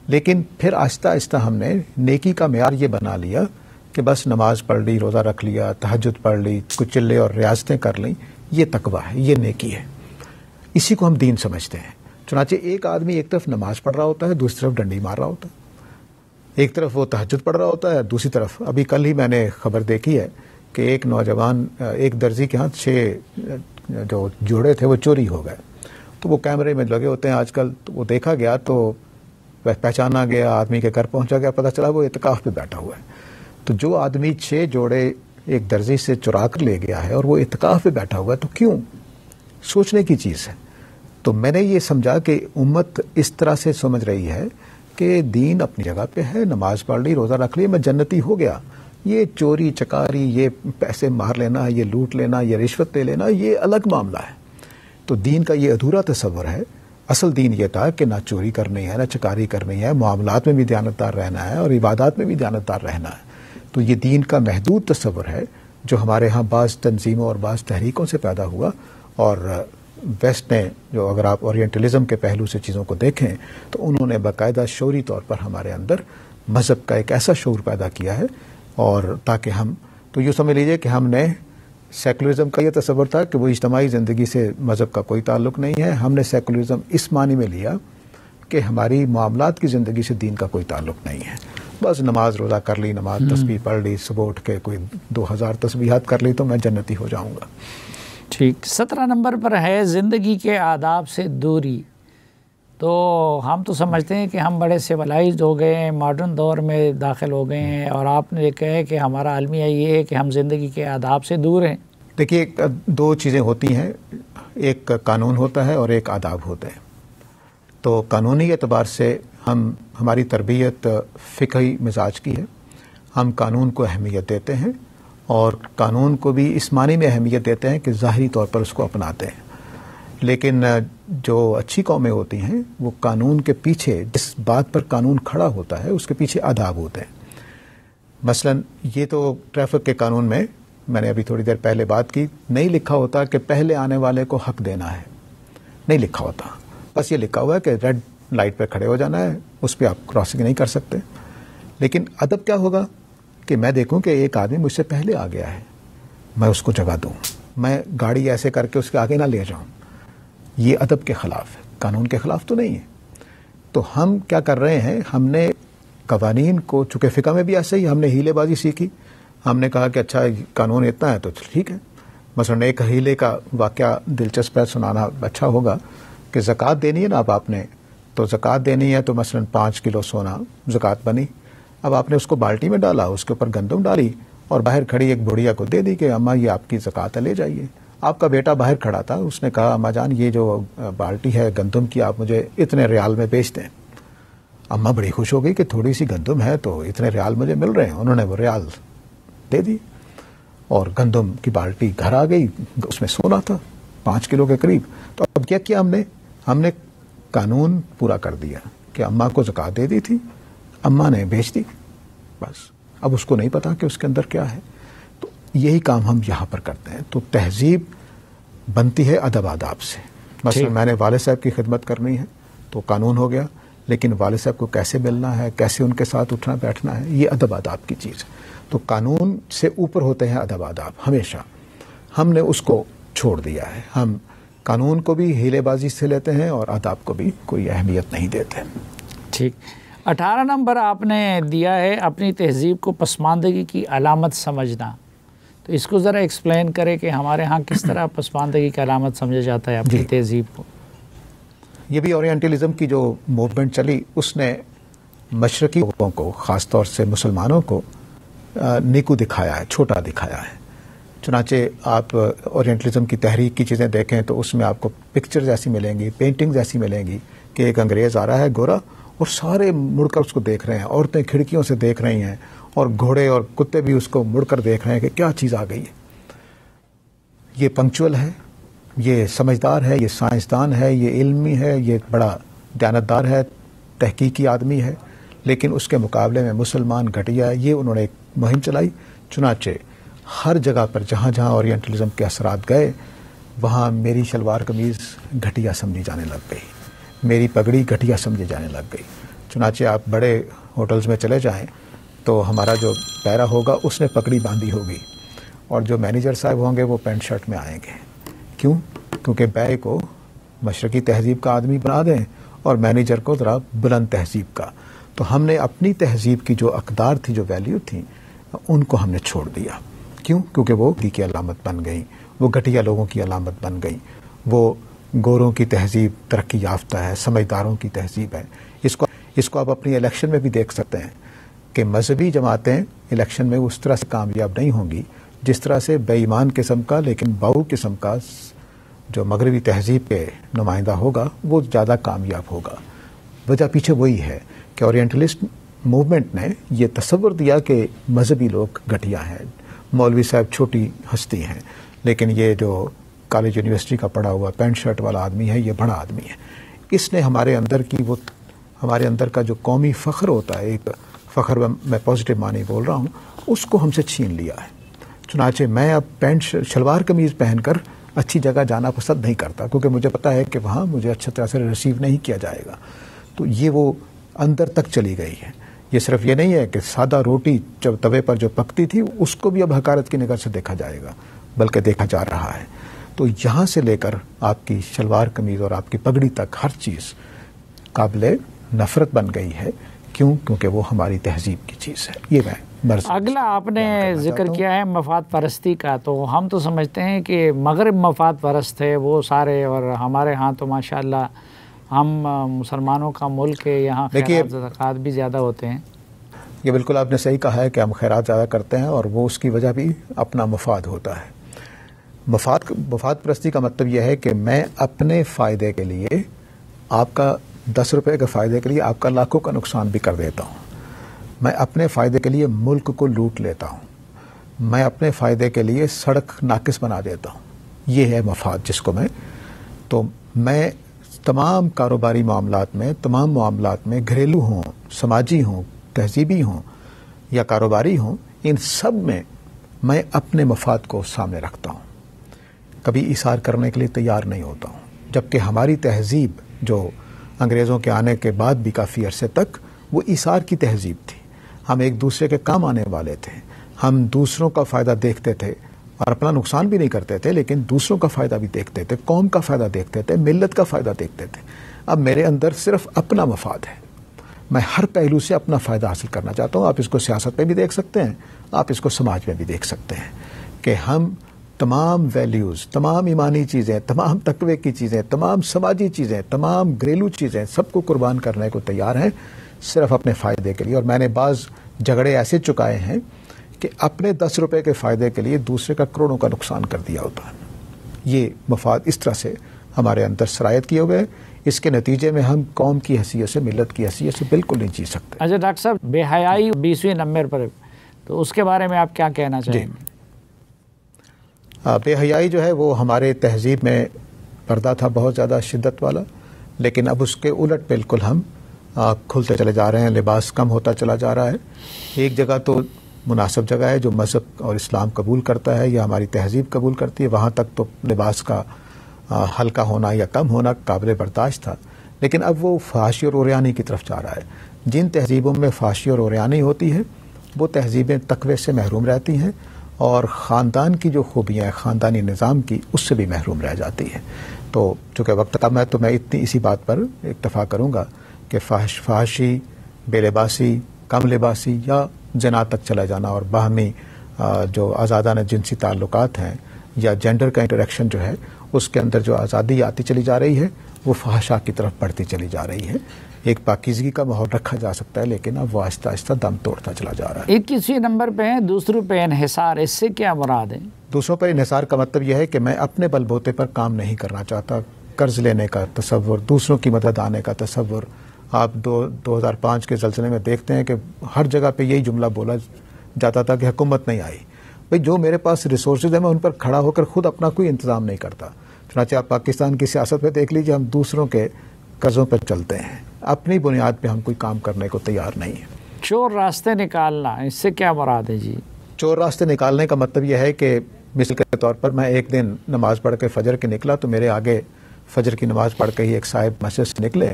لیکن پھر آہستہ آہستہ ہم نے نیکی کا معیار یہ بنا لیا کہ بس نماز پڑھ لی، روزہ رکھ لیا، تہجد پڑھ لی، کچھ چلے اور ریاضتیں کر لیں، یہ تقویٰ ہے، یہ نیکی ہے، اسی کو ہم دین سمجھتے ہیں۔ چنانچہ ایک آدمی ایک طرف نماز پڑھ رہا ہوتا ہے، دوسری طرف ڈنڈی مار رہا ہوتا ہے، ایک طرف وہ تہجد پڑھ رہا ہوتا ہے، دوسری طرف ابھی کل ہی میں نے خبر دیکھی ہے کہ ایک نوجوان، ایک درزی کے ہاں 6 جو جوڑے تھے وہ چوری ہو گئے، تو وہ کیمرے میں لگے ہوتے ہیں آج کل، تو وہ دیکھا گیا تو پہچانا گیا، آدمی کے گھر پہنچا گیا، پتہ چلا وہ اعتکاف پہ بیٹھا ہوا ہے۔ تو جو آدمی 6 جوڑے ایک درزی سے چرا کر لے گیا ہے اور وہ اعتکاف پہ بیٹھا ہوا ہے، تو کیوں؟ سوچنے کی چیز ہے۔ تو میں نے یہ سمجھا کہ امت اس طرح سے سمجھ رہی ہے کہ دین اپنی جگہ پہ ہے، نماز پڑھ لی، روزہ رکھ لی، میں جنتی ہو گیا۔ یہ چوری چکاری، یہ پیسے مار لینا، یہ لوٹ لینا، یہ رشوت لے لینا، یہ الگ معاملہ ہے۔ تو دین کا یہ ادھورا تصور ہے۔ اصل دین یہ تھا کہ نہ چوری کرنی ہے، نہ چکاری کرنی ہے، معاملات میں بھی دیانتدار رہنا ہے اور عبادات میں بھی دیانتدار رہنا ہے۔ تو یہ دین کا محدود تصور ہے جو ہمارے ہاں بعض تنظیموں اور بعض تحریکوں سے پیدا ہوا، اور ویسٹ نے جو اگر آپ اورینٹلزم کے پہلو سے چیزوں کو دیکھیں تو انہوں نے باقاعدہ شعوری طور پر ہمارے اندر مذہب کا ایک ایسا شعور پیدا کیا ہے، اور تاکہ ہم تو یوں سمجھ لیجئے کہ ہم نے سیکولرزم کا یہ تصور تھا کہ وہ اجتماعی زندگی سے مذہب کا کوئی تعلق نہیں ہے، ہم نے سیکولرزم اس معنی میں لیا کہ ہماری معاملات کی زندگی سے دین کا کوئی تعلق نہیں ہے، بس نماز روزہ کر لی، نماز تسبیح پڑھ لی، صبح اٹھ کے کوئی 2000 تسبیحات کر لی تو میں جنتی ہو جاؤں گا۔ ٹھیک، 17 نمبر پر ہے زندگی کے آداب سے دوری۔ تو ہم تو سمجھتے ہیں کہ ہم بڑے سیولائزڈ ہو گئے ہیں، ماڈرن دور میں داخل ہو گئے ہیں، اور آپ نے کہا ہے کہ ہمارا المیہ یہ ہے کہ ہم زندگی کے آداب سے دور ہیں۔ دیکھیے، دو چیزیں ہوتی ہیں، ایک قانون ہوتا ہے اور ایک آداب ہوتے ہیں۔ تو قانونی اعتبار سے ہماری تربیت فقہی مزاج کی ہے، ہم قانون کو اہمیت دیتے ہیں، اور قانون کو بھی اس معنی میں اہمیت دیتے ہیں کہ ظاہری طور پر اس کو اپناتے ہیں، لیکن جو اچھی قومیں ہوتی ہیں وہ قانون کے پیچھے، جس بات پر قانون کھڑا ہوتا ہے اس کے پیچھے آداب ہوتے ہیں۔ مثلا یہ تو ٹریفک کے قانون میں نے ابھی تھوڑی دیر پہلے بات کی، نہیں لکھا ہوتا کہ پہلے آنے والے کو حق دینا ہے، نہیں لکھا ہوتا، بس یہ لکھا ہوا ہے کہ ریڈ لائٹ پہ کھڑے ہو جانا ہے، اس پہ آپ کراسنگ نہیں کر سکتے۔ لیکن ادب کیا ہوگا کہ میں دیکھوں کہ ایک آدمی مجھ سے پہلے آ گیا ہے، میں اس کو جگہ دوں، میں گاڑی ایسے کر کے اس کے آگے نہ لے جاؤں، یہ ادب کے خلاف ہے، قانون کے خلاف تو نہیں ہے۔ تو ہم کیا کر رہے ہیں، ہم نے قوانین کو، چونکہ فقہ میں بھی ایسے ہی ہم نے ہیلے بازی سیکھی، ہم نے کہا کہ اچھا قانون اتنا ہے تو ٹھیک ہے۔ مثلا ایک ہیلے کا واقعہ دلچسپ ہے، سنانا اچھا ہوگا کہ زکوٰۃ دینی ہے نا، اب آپ نے تو زکوٰۃ دینی ہے تو مثلا 5 کلو سونا زکوٰۃ بنی، اب آپ نے اس کو بالٹی میں ڈالا، اس کے اوپر گندم ڈالی اور باہر کھڑی ایک بڑھیا کو دے دی کہ اماں یہ آپ کی زکوٰۃ ہے، لے جائیے۔ آپ کا بیٹا باہر کھڑا تھا، اس نے کہا اماں جان یہ جو بالٹی ہے گندم کی آپ مجھے اتنے ریال میں بیچ دیں۔ اماں بڑی خوش ہو گئی کہ تھوڑی سی گندم ہے تو اتنے ریال مجھے مل رہے ہیں، انہوں نے وہ ریال دے دی اور گندم کی بالٹی گھر آ گئی، اس میں سونا تھا 5 کلو کے قریب۔ تو اب کیا کیا ہم نے قانون پورا کر دیا کہ اماں کو زکوٰۃ دے دی تھی، اماں نے بیچ دی، بس اب اس کو نہیں پتا کہ اس کے اندر کیا ہے۔ تو یہی کام ہم یہاں پر کرتے ہیں۔ تو تہذیب بنتی ہے ادب آداب سے۔ مثلا میں نے والد صاحب کی خدمت کرنی ہے تو قانون ہو گیا، لیکن والد صاحب کو کیسے ملنا ہے، کیسے ان کے ساتھ اٹھنا بیٹھنا ہے، یہ ادب آداب کی چیز ہے۔ تو قانون سے اوپر ہوتے ہیں ادب آداب ہمیشہ، ہم نے اس کو چھوڑ دیا ہے۔ ہم قانون کو بھی ہیلے بازی سے لیتے ہیں اور آداب کو بھی کوئی اہمیت نہیں دیتے۔ ٹھیک، 18 نمبر آپ نے دیا ہے اپنی تہذیب کو پسماندگی کی علامت سمجھنا۔ تو اس کو ذرا ایکسپلین کرے کہ ہمارے ہاں کس طرح پسماندگی کی علامت سمجھا جاتا ہے اپنی تہذیب کو۔ یہ بھی اورینٹلزم کی جو موومنٹ چلی اس نے مشرقی لوگوں کو، خاص طور سے مسلمانوں کو نیکو دکھایا ہے، چھوٹا دکھایا ہے۔ چنانچہ آپ اورینٹلزم کی تحریک کی چیزیں دیکھیں تو اس میں آپ کو پکچرز ایسی ملیں گی، پینٹنگز ایسی ملیں گی کہ ایک انگریز آ رہا ہے گورا اور سارے مڑ کر اس کو دیکھ رہے ہیں، عورتیں کھڑکیوں سے دیکھ رہی ہیں اور گھوڑے اور کتے بھی اس کو مڑ کر دیکھ رہے ہیں کہ کیا چیز آ گئی ہے۔ یہ پنکچول ہے، یہ سمجھدار ہے، یہ سائنسدان ہے، یہ علمی ہے، یہ بڑا دیانتدار ہے، تحقیقی آدمی ہے، لیکن اس کے مقابلے میں مسلمان گھٹیا ہے۔ یہ انہوں نے ایک مہم چلائی، چنانچہ ہر جگہ پر جہاں جہاں اورینٹلزم کے اثرات گئے وہاں میری شلوار قمیض گھٹیا سمجھی جانے لگ گئی، میری پگڑی گھٹیا سمجھی جانے لگ گئی۔ چنانچہ آپ بڑے ہوٹلز میں چلے جائیں تو ہمارا جو پیرا ہوگا اس نے پگڑی باندھی ہوگی اور جو مینیجر صاحب ہوں گے وہ پینٹ شرٹ میں آئیں گے۔ کیوں؟ کیونکہ بے کو مشرقی تہذیب کا آدمی بنا دیں اور مینیجر کو ذرا بلند تہذیب کا۔ تو ہم نے اپنی تہذیب کی جو اقدار تھی، جو ویلیو تھی، ان کو ہم نے چھوڑ دیا۔ کیوں؟ کیونکہ وہ کی علامت بن گئی، وہ گھٹیا لوگوں کی علامت بن گئی۔ وہ گوروں کی تہذیب ترقی یافتہ ہے، سمجھداروں کی تہذیب ہے۔ اس کو آپ اپنی الیکشن میں بھی دیکھ سکتے ہیں کہ مذہبی جماعتیں الیکشن میں اس طرح سے کامیاب نہیں ہوں گی جس طرح سے بے ایمان قسم کا لیکن باؤ قسم کا جو مغربی تہذیب کے نمائندہ ہوگا وہ زیادہ کامیاب ہوگا۔ وجہ پیچھے وہی ہے کہ اورینٹلسٹ موومنٹ نے یہ تصور دیا کہ مذہبی لوگ گھٹیا ہیں، مولوی صاحب چھوٹی ہستی ہیں، لیکن یہ جو کالج یونیورسٹی کا پڑھا ہوا پینٹ شرٹ والا آدمی ہے یہ بڑا آدمی ہے۔ اس نے ہمارے اندر کا جو قومی فخر ہوتا ہے، ایک فخر میں پازیٹیو معنی بول رہا ہوں، اس کو ہم سے چھین لیا ہے. چنانچہ میں اب پینٹ شلوار قمیض پہن کر اچھی جگہ جانا پسند نہیں کرتا، کیونکہ مجھے پتا ہے کہ وہاں مجھے اچھی طرح سے ریسیو نہیں کیا جائے گا. تو یہ وہ اندر تک چلی گئی ہے. یہ صرف یہ نہیں ہے کہ سادہ روٹی جب توے پر جو پکتی تھی اس کو بھی اب حقارت کی نگاہ سے دیکھا جائے گا، بلکہ دیکھا جا رہا ہے. تو یہاں سے لے کر آپ کی شلوار قمیض اور آپ کی پگڑی تک ہر چیز قابل نفرت بن گئی ہے. کیونکہ وہ ہماری تہذیب کی چیز ہے. یہ میں اگلا آپ نے ذکر کیا ہے مفاد پرستی کا، تو ہم تو سمجھتے ہیں کہ مغرب مفاد پرست ہے وہ سارے، اور ہمارے ہاں تو ماشاءاللہ ہم مسلمانوں کا ملک ہے، یہاں خیرات زکوٰۃ بھی زیادہ ہوتے ہیں. یہ بالکل آپ نے صحیح کہا ہے کہ ہم خیرات زیادہ کرتے ہیں، اور وہ اس کی وجہ بھی اپنا مفاد ہوتا ہے. مفاد پرستی کا مطلب یہ ہے کہ میں اپنے فائدے کے لیے آپ کا 10 روپے کے فائدے کے لیے آپ کا لاکھوں کا نقصان بھی کر دیتا ہوں. میں اپنے فائدے کے لیے ملک کو لوٹ لیتا ہوں. میں اپنے فائدے کے لیے سڑک ناقص بنا دیتا ہوں. یہ ہے مفاد جس کو میں تمام کاروباری معاملات میں، تمام معاملات میں، گھریلو ہوں، سماجی ہوں، تہذیبی ہوں یا کاروباری ہوں، ان سب میں اپنے مفاد کو سامنے رکھتا ہوں. کبھی ایثار کرنے کے لیے تیار نہیں ہوتا ہوں. جبکہ ہماری تہذیب جو انگریزوں کے آنے کے بعد بھی کافی عرصے تک وہ ایثار کی تہذیب تھی. ہم ایک دوسرے کے کام آنے والے تھے. ہم دوسروں کا فائدہ دیکھتے تھے اور اپنا نقصان بھی نہیں کرتے تھے، لیکن دوسروں کا فائدہ بھی دیکھتے تھے، قوم کا فائدہ دیکھتے تھے، ملت کا فائدہ دیکھتے تھے. اب میرے اندر صرف اپنا مفاد ہے. میں ہر پہلو سے اپنا فائدہ حاصل کرنا چاہتا ہوں. آپ اس کو سیاست میں بھی دیکھ سکتے ہیں، آپ اس کو سماج میں بھی دیکھ سکتے ہیں کہ ہم تمام ویلیوز، تمام ایمانی چیزیں، تمام تقوی کی چیزیں، تمام سماجی چیزیں، تمام گھریلو چیزیں، سب کو قربان کرنے کو تیار ہیں صرف اپنے فائدے کے لیے. اور میں نے بعض جھگڑے ایسے چکائے ہیں کہ اپنے 10 روپے کے فائدے کے لیے دوسرے کا کروڑوں کا نقصان کر دیا ہوتا ہے. یہ مفاد اس طرح سے ہمارے اندر سرایت کیے ہوئے ہیں. اس کے نتیجے میں ہم قوم کی حیثیت سے، ملت کی حیثیت سے بالکل نہیں جی سکتے. اچھا ڈاکٹر صاحب، بے حیائی 20ویں نمبر پر، تو اس کے بارے میں آپ کیا کہنا چاہیں گے؟ بے حیائی جو ہے وہ ہمارے تہذیب میں پردہ تھا بہت زیادہ شدت والا، لیکن اب اس کے الٹ بالکل ہم کھلتے چلے جا رہے ہیں. لباس کم ہوتا چلا جا رہا ہے. ایک جگہ تو مناسب جگہ ہے جو مذہب اور اسلام قبول کرتا ہے یا ہماری تہذیب قبول کرتی ہے، وہاں تک تو لباس کا ہلکا ہونا یا کم ہونا قابل برداشت تھا. لیکن اب وہ فحاشی اور عریانی کی طرف جا رہا ہے. جن تہذیبوں میں فحاشی اور عریانی ہوتی ہے وہ تہذیبیں تقوی سے محروم رہتی ہیں، اور خاندان کی جو خوبیاں ہیں، خاندانی نظام کی، اس سے بھی محروم رہ جاتی ہے. تو چونکہ وقت کم ہے تو میں اسی بات پر اکتفا کروں گا کہ فحاشی، بے لباسی، کم لباسی یا زنا تک چلا جانا، اور باہمی جو آزادانہ جنسی تعلقات ہیں یا جینڈر کا انٹریکشن جو ہے، اس کے اندر جو آزادی آتی چلی جا رہی ہے وہ فحاشا کی طرف بڑھتی چلی جا رہی ہے. ایک پاکیزگی کا ماحول رکھا جا سکتا ہے، لیکن اب وہ آہستہ آہستہ دم توڑتا چلا جا رہا ہے. 21ویں نمبر پہ ہے دوسروں پہ انحصار. اس سے کیا مراد ہے؟ دوسروں پر انحصار کا مطلب یہ ہے کہ میں اپنے بل بوتے پر کام نہیں کرنا چاہتا. قرض لینے کا تصور، دوسروں کی مدد آنے کا تصور. آپ 2005 کے زلزلے میں دیکھتے ہیں کہ ہر جگہ پہ یہی جملہ بولا جاتا تھا کہ حکومت نہیں آئی. بھئی جو میرے پاس ریسورسز ہیں میں ان پر کھڑا ہو کر خود اپنا کوئی انتظام نہیں کرتا. چنانچہ آپ پاکستان کی سیاست میں دیکھ لیجیے، ہم دوسروں کے قرضوں پر چلتے ہیں، اپنی بنیاد پہ ہم کوئی کام کرنے کو تیار نہیں ہیں. چور راستے نکالنا، اس سے کیا مراد ہے جی؟ چور راستے نکالنے کا مطلب یہ ہے کہ مثال کے طور پر میں ایک دن نماز پڑھ کے فجر کے نکلا تو میرے آگے فجر کی نماز پڑھ کے ہی ایک صاحب مسجد سے نکلے،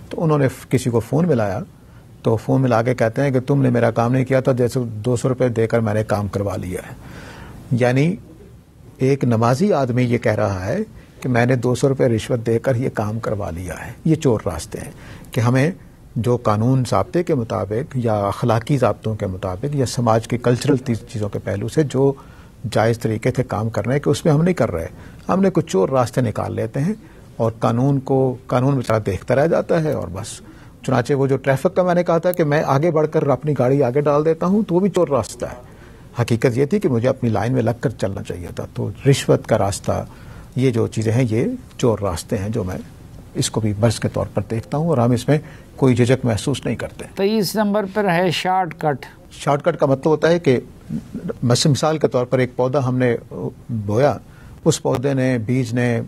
تو انہوں نے کسی کو فون ملایا، تو فون ملا کے کہتے ہیں کہ تم نے میرا کام نہیں کیا تھا، جیسے 200 روپے دے کر میں نے کام کروا لیا ہے. یعنی ایک نمازی آدمی یہ کہہ رہا ہے کہ میں نے 200 روپے رشوت دے کر یہ کام کروا لیا ہے. یہ چور راستے ہیں کہ ہمیں جو قانون ضابطے کے مطابق یا اخلاقی ضابطوں کے مطابق یا سماج کی کلچرل چیزوں کے پہلو سے جو جائز طریقے تھے کام کرنے کے، اس میں ہم نہیں کر رہے. ہم نے کچھ چور راستے نکال لیتے ہیں اور قانون بیچارہ دیکھتا رہ جاتا ہے اور بس. چنانچہ وہ جو ٹریفک کا میں نے کہا تھا کہ میں آگے بڑھ کر اپنی گاڑی آگے ڈال دیتا ہوں، تو وہ بھی چور راستہ ہے. حقیقت یہ تھی کہ مجھے اپنی لائن میں لگ کر چلنا چاہیے تھا. تو رشوت کا راستہ، یہ جو چیزیں ہیں یہ چور راستے ہیں جو میں اس کو بھی برس کے طور پر دیکھتا ہوں، اور ہم اس میں کوئی جھجک محسوس نہیں کرتے. 23 نمبر پر ہے شارٹ کٹ. شارٹ کٹ کا مطلب ہوتا ہے کہ مثال کے طور پر ایک پودا ہم نے بویا، اس پودے نے، بیج نے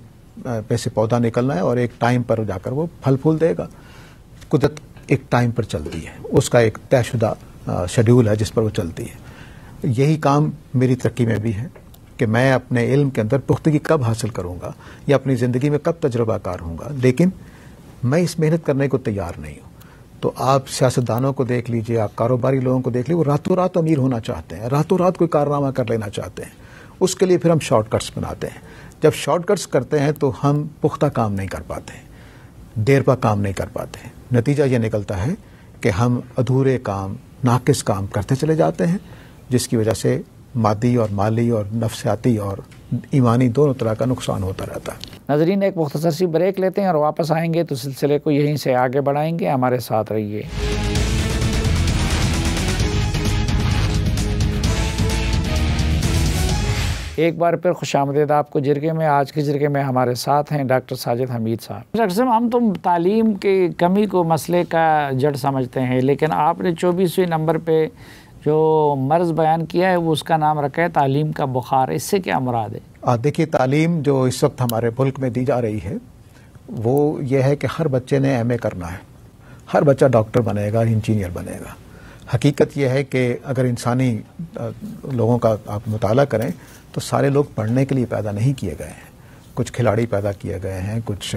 پیسے پودا نکلنا ہے اور ایک ٹائم پر جا کر وہ پھل پھول دے گا. قدرت ایک ٹائم پر چلتی ہے، اس کا ایک طے شدہ شیڈول ہے جس پر وہ چلتی ہے. یہی کام میری ترقی میں بھی ہے کہ میں اپنے علم کے اندر پختگی کب حاصل کروں گا یا اپنی زندگی میں کب تجربہ کار ہوں گا، لیکن میں اس محنت کرنے کو تیار نہیں ہوں. تو آپ سیاستدانوں کو دیکھ لیجئے، آپ کاروباری لوگوں کو دیکھ لیجیے، وہ راتوں رات امیر ہونا چاہتے ہیں، راتوں رات کوئی کارنامہ کر لینا چاہتے ہیں. اس کے لیے پھر ہم شارٹ کٹس بناتے ہیں. جب شارٹ کٹس کرتے ہیں تو ہم پختہ کام نہیں کر پاتے ہیں، دیر پا کام نہیں کر پاتے ہیں. نتیجہ یہ نکلتا ہے کہ ہم ادھورے کام، ناقص کام کرتے چلے جاتے ہیں، جس کی وجہ سے مادی اور مالی اور نفسیاتی اور ایمانی دونوں طرح کا نقصان ہوتا رہتا ہے. ناظرین، ایک مختصر سی بریک لیتے ہیں اور واپس آئیں گے تو سلسلے کو یہیں سے آگے بڑھائیں گے. ہمارے ساتھ رہیے. ایک بار پھر خوش آمدید آپ کو جرگے میں. آج کے جرگے میں ہمارے ساتھ ہیں ڈاکٹر ساجد حمید صاحب. ڈاکٹر صاحب، ہم تو تعلیم کی کمی کو مسئلے کا جڑ سمجھتے ہیں، لیکن آپ نے 24ویں نمبر پہ جو مرض بیان کیا ہے وہ اس کا نام رکھا ہے تعلیم کا بخار. اس سے کیا مراد ہے؟ دیکھیے، تعلیم جو اس وقت ہمارے ملک میں دی جا رہی ہے وہ یہ ہے کہ ہر بچے نے ایم اے کرنا ہے، ہر بچہ ڈاکٹر بنے گا، انجینئر بنے گا. حقیقت یہ ہے کہ اگر انسانی لوگوں کا آپ مطالعہ کریں تو سارے لوگ پڑھنے کے لیے پیدا نہیں کیے گئے ہیں. کچھ کھلاڑی پیدا کیے گئے ہیں، کچھ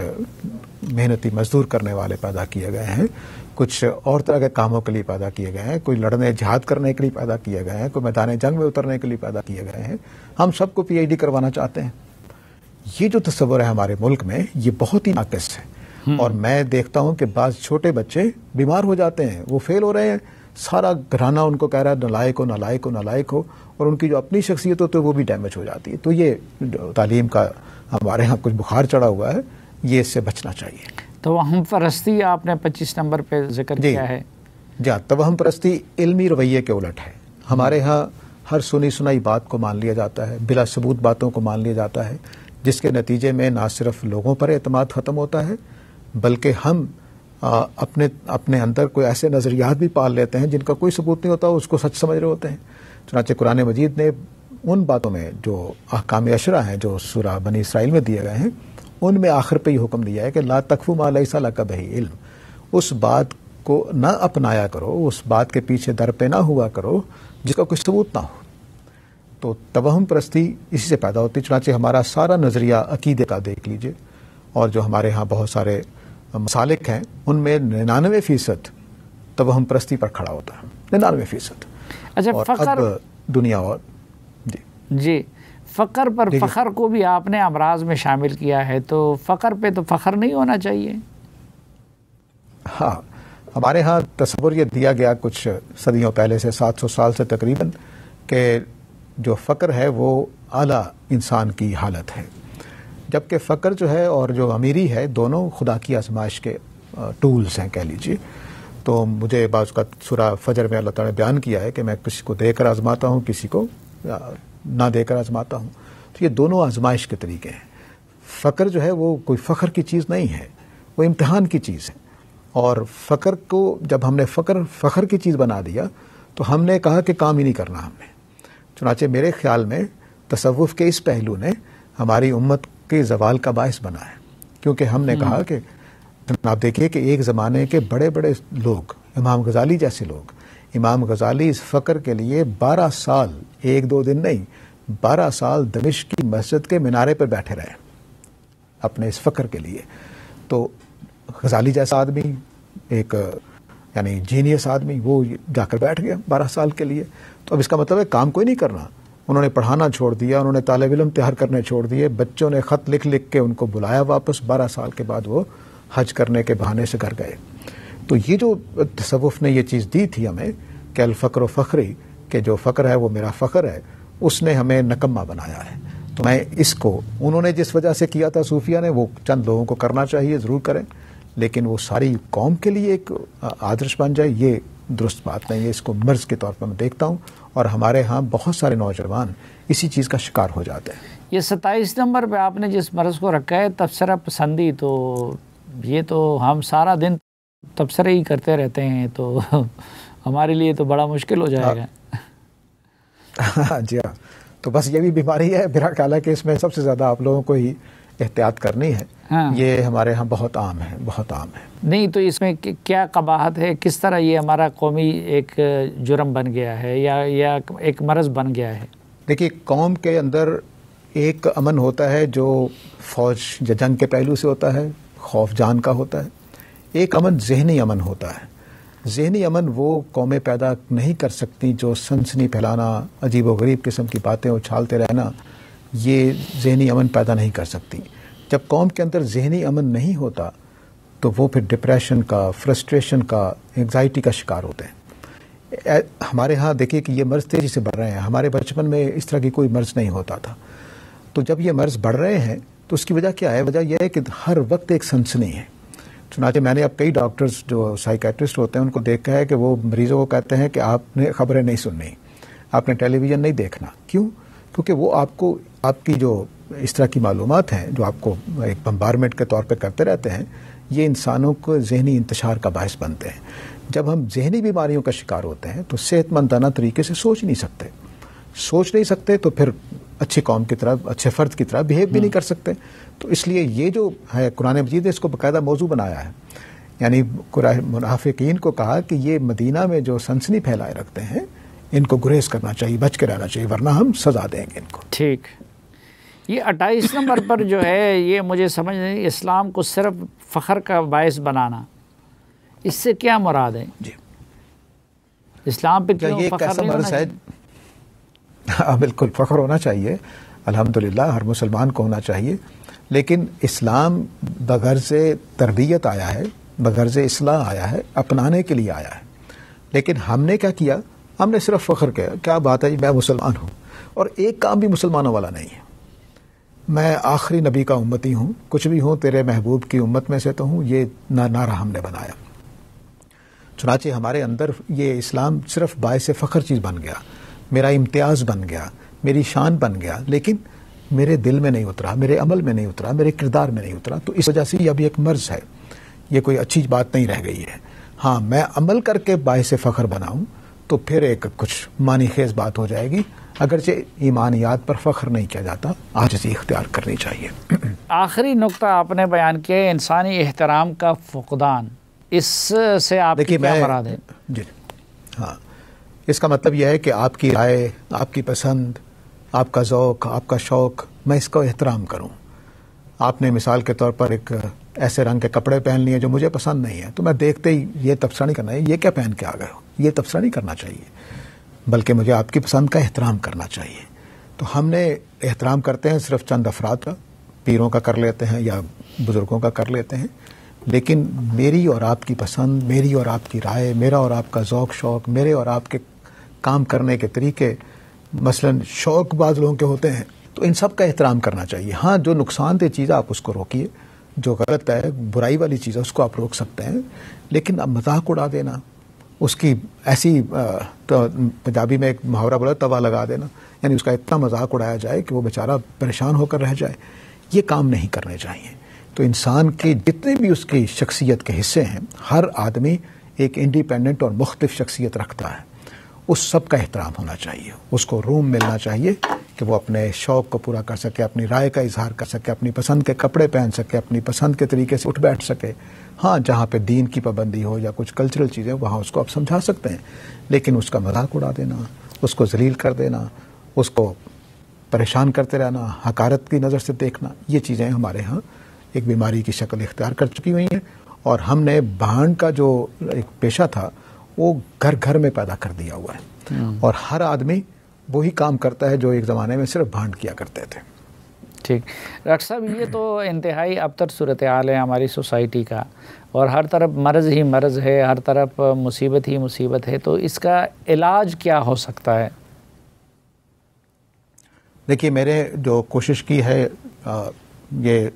محنتی مزدور کرنے والے پیدا کیے گئے ہیں، کچھ اور طرح کے کاموں کے لیے پیدا کیے گئے ہیں، کوئی لڑنے جہاد کرنے کے لیے پیدا کیے گئے ہیں، کوئی میدان جنگ میں اترنے کے لیے پیدا کیے گئے ہیں. ہم سب کو پی ایچ ڈی کروانا چاہتے ہیں. یہ جو تصور ہے ہمارے ملک میں، یہ بہت ہی ناقص ہے. اور میں دیکھتا ہوں کہ بعض چھوٹے بچے بیمار ہو جاتے ہیں، وہ فیل ہو رہے ہیں، سارا گھرانہ ان کو کہہ رہا ہے نالائق ہو، نالائق ہو، نالائق ہو، اور ان کی جو اپنی شخصیت ہوتی ہے وہ بھی ڈیمیج ہو جاتی ہے. تو یہ تعلیم کا ہمارے ہاں کچھ بخار چڑھا ہوا ہے، یہ اس سے بچنا چاہیے. توہم پرستی آپ نے 25 نمبر پہ ذکر کیا ہے. جی، توہم پرستی علمی رویے کے الٹ ہے. ہمارے ہاں ہر سنی سنائی بات کو مان لیا جاتا ہے، بلا ثبوت باتوں کو مان لیا جاتا ہے، جس کے نتیجے میں نہ صرف لوگوں پر اعتماد ختم ہوتا ہے بلکہ ہم اپنے اندر کوئی ایسے نظریات بھی پال لیتے ہیں جن کا کوئی ثبوت نہیں ہوتا، اس کو سچ سمجھ رہے ہوتے ہیں. چنانچہ قرآن مجید نے ان باتوں میں جو احکام عشرہ ہیں جو سورہ بنی اسرائیل میں دیے گئے ہیں، ان میں آخر پہ یہ حکم دیا ہے کہ لا تقف ما لیس لک بہ علم. اس بات کو نہ اپنایا کرو، اس بات کے پیچھے در پہ نہ ہوا کرو جس کا کوئی ثبوت نہ ہو. تو توہم پرستی اسی سے پیدا ہوتی. چنانچہ ہمارا سارا نظریہ عقیدے کا دیکھ لیجئے، اور جو ہمارے ہاں بہت سارے مسالک ہیں ان میں 99% توہم پرستی پر کھڑا ہوتا ہے. 99%. اچھا، اور فخر اب دنیا اور جی فخر پر فخر کو بھی آپ نے امراض میں شامل کیا ہے، تو فخر پہ تو فخر نہیں ہونا چاہیے. ہاں، ہمارے ہاں تصور یہ دیا گیا کچھ صدیوں پہلے سے، 700 سال سے تقریباً، کہ جو فقر ہے وہ اعلیٰ انسان کی حالت ہے، جبکہ فقر جو ہے اور جو امیری ہے دونوں خدا کی آزمائش کے ٹولز ہیں کہہ لیجیے. تو مجھے بعض کا سورہ فجر میں اللہ تعالیٰ نے بیان کیا ہے کہ میں کسی کو دے کر آزماتا ہوں، کسی کو نہ دے کر آزماتا ہوں. تو یہ دونوں آزمائش کے طریقے ہیں. فقر جو ہے وہ کوئی فخر کی چیز نہیں ہے، وہ امتحان کی چیز ہے. اور فقر کو جب ہم نے فخر کی چیز بنا دیا تو ہم نے کہا کہ کام ہی نہیں کرنا ہم نے. چنانچہ میرے خیال میں تصوف کے اس پہلو نے ہماری امت کے زوال کا باعث بنا ہے، کیونکہ ہم نے کہا کہ آپ دیکھیے کہ ایک زمانے کے بڑے بڑے لوگ، امام غزالی جیسے لوگ، امام غزالی اس فقر کے لیے 12 سال، 1-2 دن نہیں، 12 سال دمشق کی مسجد کے مینارے پر بیٹھے رہے اپنے اس فقر کے لیے. تو غزالی جیسا آدمی، ایک یعنی جینیس آدمی، وہ جا کر بیٹھ گیا 12 سال کے لیے. تو اب اس کا مطلب ہے کام کوئی نہیں کرنا. انہوں نے پڑھانا چھوڑ دیا، انہوں نے طالب علم تیار کرنے چھوڑ دیے، بچوں نے خط لکھ لکھ کے ان کو بلایا واپس. 12 سال کے بعد وہ حج کرنے کے بہانے سے گھر گئے. تو یہ جو تصوف نے یہ چیز دی تھی ہمیں کہ الفقر و فخری، کہ جو فقر ہے وہ میرا فخر ہے، اس نے ہمیں نکما بنایا ہے. تو میں اس کو انہوں نے جس وجہ سے کیا تھا صوفیہ نے، وہ چند لوگوں کو کرنا چاہیے، ضرور کریں، لیکن وہ ساری قوم کے لیے ایک آدرش بن جائے، یہ درست بات نہیں ہے. اس کو مرض کے طور پر میں دیکھتا ہوں، اور ہمارے ہاں بہت سارے نوجوان اسی چیز کا شکار ہو جاتے ہیں. یہ 27 نمبر پہ آپ نے جس مرض کو رکھا ہے تبصرہ پسندی، تو یہ تو ہم سارا دن تبصرے ہی کرتے رہتے ہیں، تو ہمارے لیے تو بڑا مشکل ہو جائے گا. جی ہاں، تو بس یہ بھی بیماری ہے. میرا خیال ہے کہ اس میں سب سے زیادہ آپ لوگوں کو ہی احتیاط کرنی ہے، یہ ہمارے ہاں بہت عام ہے، بہت عام ہے۔ نہیں تو اس میں کیا قباحت ہے؟ کس طرح یہ ہمارا قومی ایک جرم بن گیا ہے یا ایک مرض بن گیا ہے؟ دیکھیے، قوم کے اندر ایک امن ہوتا ہے جو فوج یا جنگ کے پہلو سے ہوتا ہے، خوف جان کا ہوتا ہے۔ ایک امن ذہنی امن ہوتا ہے۔ ذہنی امن وہ قومیں پیدا نہیں کر سکتی جو سنسنی پھیلانا، عجیب و غریب قسم کی باتیں اچھالتے رہنا، یہ ذہنی امن پیدا نہیں کر سکتی۔ جب قوم کے اندر ذہنی امن نہیں ہوتا تو وہ پھر ڈپریشن کا، فرسٹریشن کا، انگزائٹی کا شکار ہوتے ہیں۔ ہمارے ہاں دیکھیے کہ یہ مرض تیزی سے بڑھ رہے ہیں۔ ہمارے بچپن میں اس طرح کی کوئی مرض نہیں ہوتا تھا، تو جب یہ مرض بڑھ رہے ہیں تو اس کی وجہ کیا ہے؟ وجہ یہ ہے کہ ہر وقت ایک سنسنی ہے۔ چنانچہ میں نے اب کئی ڈاکٹرز جو سائیکیٹرسٹ ہوتے ہیں ان کو دیکھا ہے کہ وہ مریضوں کو کہتے ہیں کہ آپ نے خبریں نہیں سننی، آپ نے ٹیلی ویژن نہیں دیکھنا۔ کیوں؟ کیونکہ وہ آپ کی جو اس طرح کی معلومات ہیں جو آپ کو ایک بمبارمنٹ کے طور پہ کرتے رہتے ہیں، یہ انسانوں کو ذہنی انتشار کا باعث بنتے ہیں۔ جب ہم ذہنی بیماریوں کا شکار ہوتے ہیں تو صحت مندانہ طریقے سے سوچ نہیں سکتے تو پھر اچھی قوم کی طرح، اچھے فرد کی طرح بہیو بھی نہیں کر سکتے۔ تو اس لیے یہ جو ہے قرآن مجید نے اس کو باقاعدہ موضوع بنایا ہے، یعنی منافقین کو کہا کہ یہ مدینہ میں جو سنسنی پھیلائے رکھتے ہیں ان کو گریز کرنا چاہیے، بچ کے رہنا چاہیے، ورنہ ہم سزا دیں گے ان کو۔ ٹھیک، یہ 28 نمبر پر جو ہے یہ مجھے سمجھ نہیں، اسلام کو صرف فخر کا باعث بنانا، اس سے کیا مراد ہے؟ جی، اسلام پہ کیوں یہ فخر ایسا نہیں ہونا مرض ہے؟ چاہیے؟ بالکل فخر ہونا چاہیے، الحمدللہ ہر مسلمان کو ہونا چاہیے، لیکن اسلام بغرض تربیت آیا ہے، بغرض اصلاح آیا ہے، اپنانے کے لیے آیا ہے۔ لیکن ہم نے کیا کیا؟ ہم نے صرف فخر کیا، کیا بات ہے جی میں مسلمان ہوں، اور ایک کام بھی مسلمانوں والا نہیں ہے۔ میں آخری نبی کا امتی ہوں، کچھ بھی ہوں تیرے محبوب کی امت میں سے تو ہوں، یہ نعرہ ہم نے بنایا۔ چنانچہ ہمارے اندر یہ اسلام صرف باعث فخر چیز بن گیا، میرا امتیاز بن گیا، میری شان بن گیا، لیکن میرے دل میں نہیں اترا، میرے عمل میں نہیں اترا، میرے کردار میں نہیں اترا۔ تو اس وجہ سے یہ ابھی ایک مرض ہے، یہ کوئی اچھی بات نہیں رہ گئی ہے۔ ہاں، میں عمل کر کے باعث فخر بناؤں تو پھر ایک کچھ معنی خیز بات ہو جائے گی، اگرچہ ایمانیات پر فخر نہیں کیا جاتا، عاجزی اختیار کرنی چاہیے۔ آخری نقطہ آپ نے بیان کیا ہے انسانی احترام کا فقدان، اس سے آپ کی کیا مراد ہے؟ جی ہاں، اس کا مطلب یہ ہے کہ آپ کی رائے، آپ کی پسند، آپ کا ذوق، آپ کا شوق، میں اس کو احترام کروں۔ آپ نے مثال کے طور پر ایک ایسے رنگ کے کپڑے پہن لیے جو مجھے پسند نہیں ہے، تو میں دیکھتے ہی یہ تبصرہ نہیں کرنا ہے یہ کیا پہن کے آ گئے ہو، یہ تبصرہ نہیں کرنا چاہیے، بلکہ مجھے آپ کی پسند کا احترام کرنا چاہیے۔ تو ہم نے احترام کرتے ہیں صرف چند افراد کا، پیروں کا کر لیتے ہیں یا بزرگوں کا کر لیتے ہیں، لیکن میری اور آپ کی پسند، میری اور آپ کی رائے، میرا اور آپ کا ذوق شوق، میرے اور آپ کے کام کرنے کے طریقے، مثلا شوق بعض لوگوں کے ہوتے ہیں، تو ان سب کا احترام کرنا چاہیے۔ ہاں، جو نقصان دہ چیز ہے آپ اس کو روکیے، جو غلط ہے، برائی والی چیز ہے اس کو آپ روک سکتے ہیں، لیکن اب مذاق اڑا دینا، اس کی ایسی پنجابی میں ایک محاورہ بولا توا لگا دینا، یعنی اس کا اتنا مذاق اڑایا جائے کہ وہ بیچارہ پریشان ہو کر رہ جائے، یہ کام نہیں کرنے چاہیے۔ تو انسان کی جتنے بھی اس کی شخصیت کے حصے ہیں، ہر آدمی ایک انڈیپینڈنٹ اور مختلف شخصیت رکھتا ہے، اس سب کا احترام ہونا چاہیے، اس کو روم ملنا چاہیے کہ وہ اپنے شوق کو پورا کر سکے، اپنی رائے کا اظہار کر سکے، اپنی پسند کے کپڑے پہن سکے، اپنی پسند کے طریقے سے اٹھ بیٹھ سکے۔ ہاں، جہاں پہ دین کی پابندی ہو یا کچھ کلچرل چیزیں وہاں اس کو آپ سمجھا سکتے ہیں، لیکن اس کا مذاق اڑا دینا، اس کو ذلیل کر دینا، اس کو پریشان کرتے رہنا، حقارت کی نظر سے دیکھنا، یہ چیزیں ہمارے ہاں ایک بیماری کی شکل اختیار کر چکی ہوئی ہیں، اور ہم نے بھانڈ کا جو ایک پیشہ تھا وہ گھر گھر میں پیدا کر دیا ہوا ہے، اور ہر آدمی وہی کام کرتا ہے جو ایک زمانے میں صرف بھانڈ کیا کرتے تھے۔ ٹھیک ڈاکٹر صاحب، یہ تو انتہائی ابتر صورتحال ہے ہماری سوسائٹی کا، اور ہر طرف مرض ہی مرض ہے، ہر طرف مصیبت ہی مصیبت ہے، تو اس کا علاج کیا ہو سکتا ہے؟ دیکھیے، میں نے جو کوشش کی ہے، یہ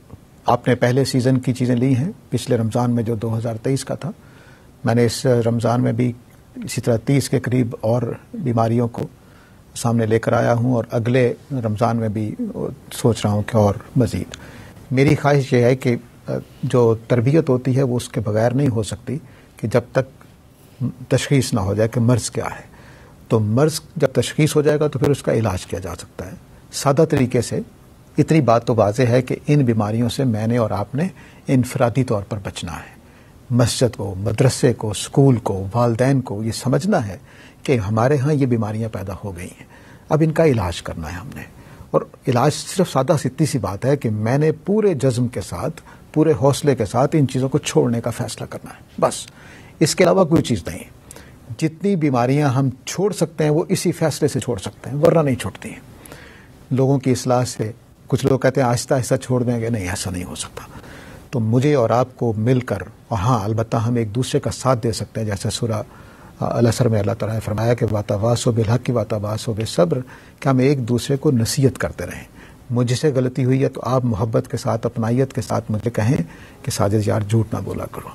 آپ نے پہلے سیزن کی چیزیں لی ہیں، پچھلے رمضان میں جو 2023 کا تھا، میں نے اس رمضان میں بھی اسی طرح 30 کے قریب اور بیماریوں کو سامنے لے کر آیا ہوں، اور اگلے رمضان میں بھی سوچ رہا ہوں کہ اور مزید۔ میری خواہش یہ ہے کہ جو تربیت ہوتی ہے وہ اس کے بغیر نہیں ہو سکتی کہ جب تک تشخیص نہ ہو جائے کہ مرض کیا ہے۔ تو مرض جب تشخیص ہو جائے گا تو پھر اس کا علاج کیا جا سکتا ہے، سادہ طریقے سے اتنی بات تو واضح ہے کہ ان بیماریوں سے میں نے اور آپ نے انفرادی طور پر بچنا ہے. مسجد کو، مدرسے کو، اسکول کو، والدین کو یہ سمجھنا ہے کہ ہمارے ہاں یہ بیماریاں پیدا ہو گئی ہیں، اب ان کا علاج کرنا ہے ہم نے. اور علاج صرف سادہ اتنی سی بات ہے کہ میں نے پورے جزم کے ساتھ، پورے حوصلے کے ساتھ ان چیزوں کو چھوڑنے کا فیصلہ کرنا ہے، بس. اس کے علاوہ کوئی چیز نہیں. جتنی بیماریاں ہم چھوڑ سکتے ہیں وہ اسی فیصلے سے چھوڑ سکتے ہیں، ورنہ نہیں چھوڑتی ہیں. لوگوں کی اصلاح سے، کچھ لوگ کہتے ہیں آہستہ آہستہ چھوڑ دیں گے، نہیں، ایسا نہیں ہو سکتا. تو مجھے اور آپ کو مل کر، اور ہاں البتہ ہم ایک دوسرے کا ساتھ دے سکتے ہیں، جیسے سورہ العصر میں اللہ تعالیٰ نے فرمایا کہ وَتَوَاصَوْا بِالْحَقِّ وَتَوَاصَوْا بِالصَّبْرِ، کہ ہم ایک دوسرے کو نصیحت کرتے رہیں. مجھ سے غلطی ہوئی ہے تو آپ محبت کے ساتھ، اپنائیت کے ساتھ مجھے کہیں کہ ساجد یار جھوٹ نہ بولا کرو.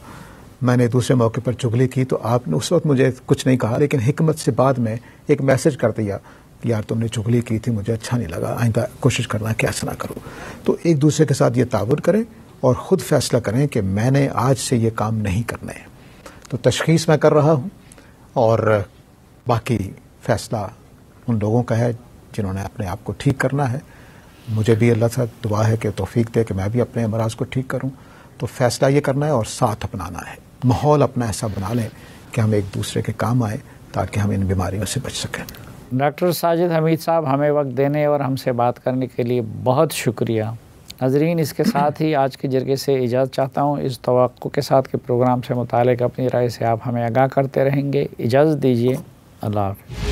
میں نے دوسرے موقع پر چغلی کی تو آپ نے اس وقت مجھے کچھ نہیں کہا، لیکن حکمت سے بعد میں ایک میسج کر دیا کہ یار تم نے چغلی کی تھی، مجھے اچھا نہیں لگا، آئندہ کوشش کرنا کہ ایسا نہ کرو. تو ایک دوسرے کے ساتھ یہ تعاون کریں اور خود فیصلہ کریں کہ میں نے آج سے یہ کام نہیں کرنے ہیں. تو تشخیص میں کر رہا ہوں اور باقی فیصلہ ان لوگوں کا ہے جنہوں نے اپنے آپ کو ٹھیک کرنا ہے. مجھے بھی اللہ سے دعا ہے کہ توفیق دے کہ میں بھی اپنے امراض کو ٹھیک کروں. تو فیصلہ یہ کرنا ہے اور ساتھ اپنانا ہے. ماحول اپنا ایسا بنا لیں کہ ہم ایک دوسرے کے کام آئیں تاکہ ہم ان بیماریوں سے بچ سکیں. ڈاکٹر ساجد حمید صاحب، ہمیں وقت دینے اور ہم سے بات کرنے کے لیے بہت شکریہ. ناظرین، اس کے ساتھ ہی آج کے جرگے سے اجازت چاہتا ہوں، اس توقع کے ساتھ کہ پروگرام سے متعلق اپنی رائے سے آپ ہمیں آگاہ کرتے رہیں گے. اجازت دیجیے. اللہ حافظ.